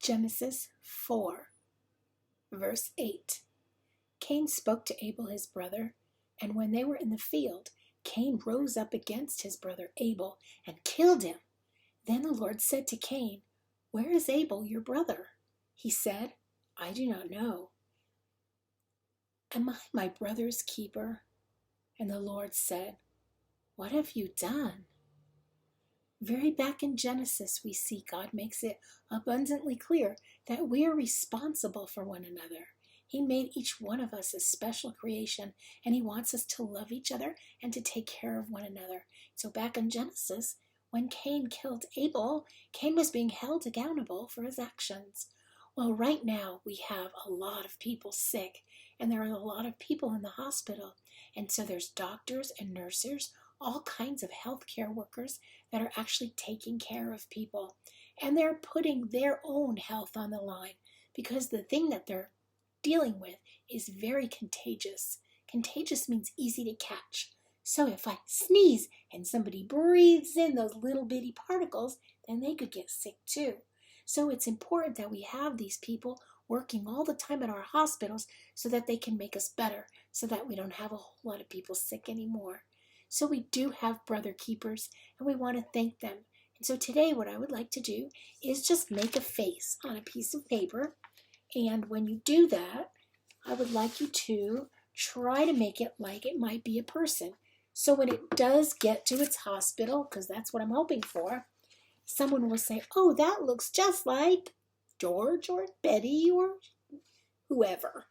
Genesis 4, verse 8. Cain spoke to Abel his brother, and when they were in the field, Cain rose up against his brother Abel and killed him. Then the Lord said to Cain, "Where is Abel your brother?" He said, "I do not know." "Am I my brother's keeper?" And the Lord said, "What have you done?" Very back in Genesis, we see God makes it abundantly clear that we are responsible for one another. He made each one of us a special creation, and He wants us to love each other and to take care of one another. So back in Genesis, when Cain killed Abel, Cain was being held accountable for his actions. Well, right now we have a lot of people sick, and there are a lot of people in the hospital. And so there's doctors and nurses, all kinds of healthcare workers that are actually taking care of people. And they're putting their own health on the line because the thing that they're dealing with is very contagious. Contagious means easy to catch. So if I sneeze and somebody breathes in those little bitty particles, then they could get sick too. So it's important that we have these people working all the time at our hospitals so that they can make us better, so that we don't have a whole lot of people sick anymore. So we do have brother keepers, and we want to thank them. And so today what I would like to do is just make a face on a piece of paper. And when you do that, I would like you to try to make it like it might be a person. So when it does get to its hospital, because that's what I'm hoping for, someone will say, "Oh, that looks just like George or Betty or whoever."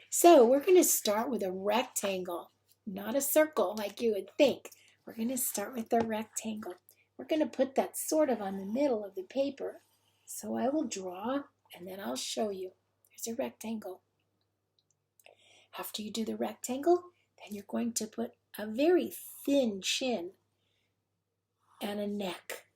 So we're going to start with a rectangle, not a circle like you would think. We're going to start with a rectangle. We're going to put that sort of on the middle of the paper. So I will draw, and then I'll show you. There's a rectangle. After you do the rectangle, then you're going to put a very thin chin and a neck.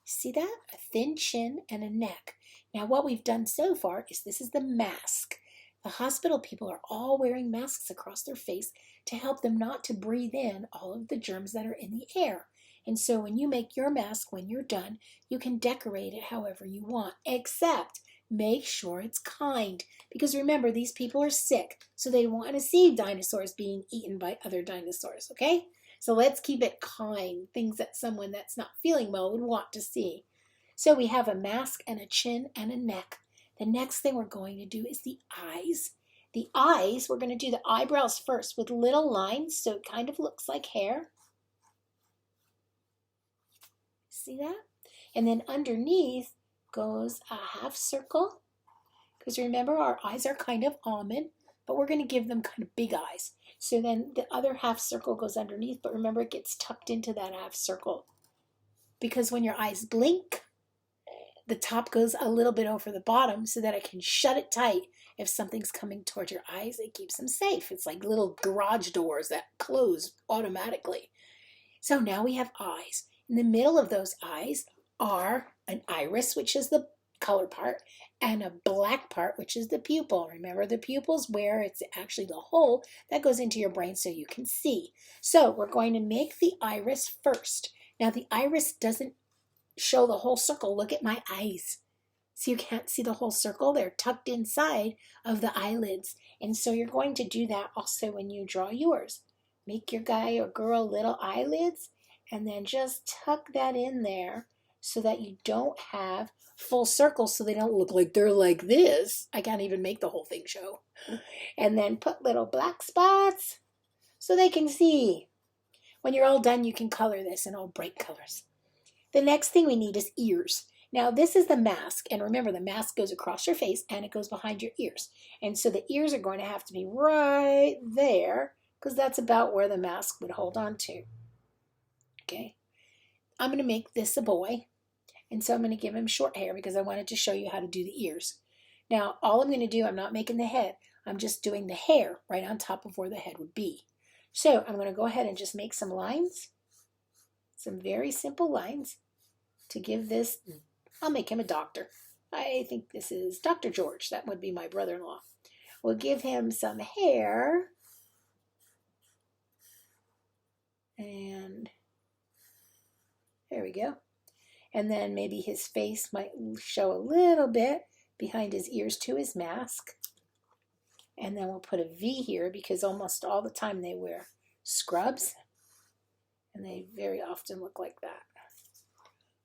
See that? A thin chin and a neck. Now what we've done so far is this is the mask. The hospital people are all wearing masks across their face to help them not to breathe in all of the germs that are in the air. And so when you make your mask, when you're done, you can decorate it however you want, except make sure it's kind. Because remember, these people are sick, so they want to see dinosaurs being eaten by other dinosaurs, okay? So let's keep it kind, things that someone that's not feeling well would want to see. So we have a mask and a chin and a neck. The next thing we're going to do is the eyes. The eyes, we're going to do the eyebrows first with little lines so it kind of looks like hair. See that? And then underneath goes a half circle. Because remember, our eyes are kind of almond, but we're going to give them kind of big eyes. So then the other half circle goes underneath, but remember it gets tucked into that half circle. Because when your eyes blink, the top goes a little bit over the bottom so that I can shut it tight. If something's coming towards your eyes, it keeps them safe. It's like little garage doors that close automatically. So now we have eyes. In the middle of those eyes are an iris, which is the color part, and a black part, which is the pupil. Remember, the pupil's where it's actually the hole that goes into your brain so you can see. So we're going to make the iris first. Now the iris doesn't show the whole circle. Look at my eyes. So you can't see the whole circle. They're tucked inside of the eyelids. And so you're going to do that also when you draw yours. Make your guy or girl little eyelids and then just tuck that in there so that you don't have full circles so they don't look like they're like this. I can't even make the whole thing show. And then put little black spots so they can see. When you're all done, you can color this in all bright colors. The next thing we need is ears. Now this is the mask, and remember the mask goes across your face and it goes behind your ears. And so the ears are going to have to be right there because that's about where the mask would hold on to. Okay, I'm going to make this a boy, and so I'm going to give him short hair because I wanted to show you how to do the ears. Now all I'm going to do, I'm not making the head, I'm just doing the hair right on top of where the head would be. So I'm going to go ahead and just make some lines, some very simple lines to give this. I'll make him a doctor. I think this is Dr. George. That would be my brother-in-law. We'll give him some hair. And there we go. And then maybe his face might show a little bit behind his ears to his mask. And then we'll put a V here because almost all the time they wear scrubs. And they very often look like that.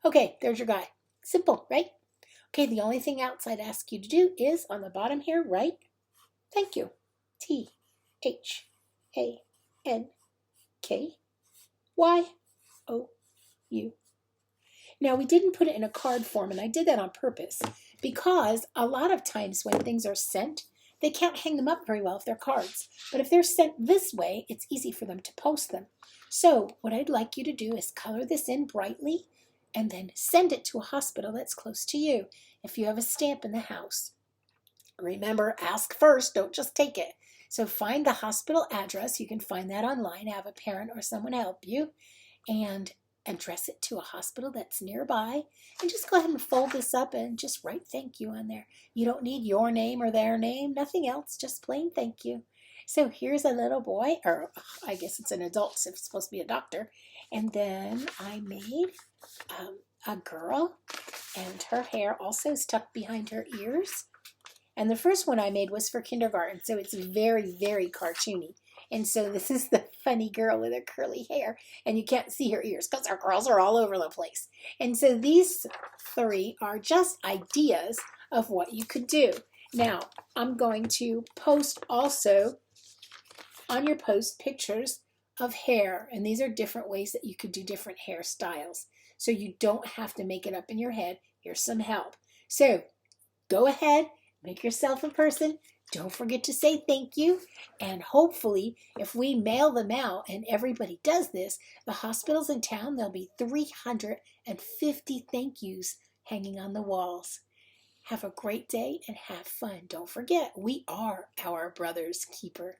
Okay, there's your guy. Simple, right? Okay, the only thing else I'd ask you to do is on the bottom here, write thank you. THANKYOU. Now, we didn't put it in a card form, and I did that on purpose because a lot of times when things are sent, they can't hang them up very well if they're cards. But if they're sent this way, it's easy for them to post them. So what I'd like you to do is color this in brightly and then send it to a hospital that's close to you. If you have a stamp in the house, remember, ask first, don't just take it. So find the hospital address. You can find that online. Have a parent or someone help you and address it to a hospital that's nearby. And just go ahead and fold this up and just write thank you on there. You don't need your name or their name, nothing else, just plain thank you. So here's a little boy, or I guess it's an adult, so it's supposed to be a doctor. And then I made a girl, and her hair also is tucked behind her ears. And the first one I made was for kindergarten, so it's very, very cartoony. And so this is the funny girl with her curly hair, and you can't see her ears because her curls are all over the place. And so these three are just ideas of what you could do. Now, I'm going to post also on your post pictures of hair, and these are different ways that you could do different hairstyles. So you don't have to make it up in your head. Here's some help. So go ahead, make yourself a person. Don't forget to say thank you. And hopefully, if we mail them out and everybody does this, the hospitals in town, there'll be 350 thank yous hanging on the walls. Have a great day and have fun. Don't forget, we are our brother's keeper.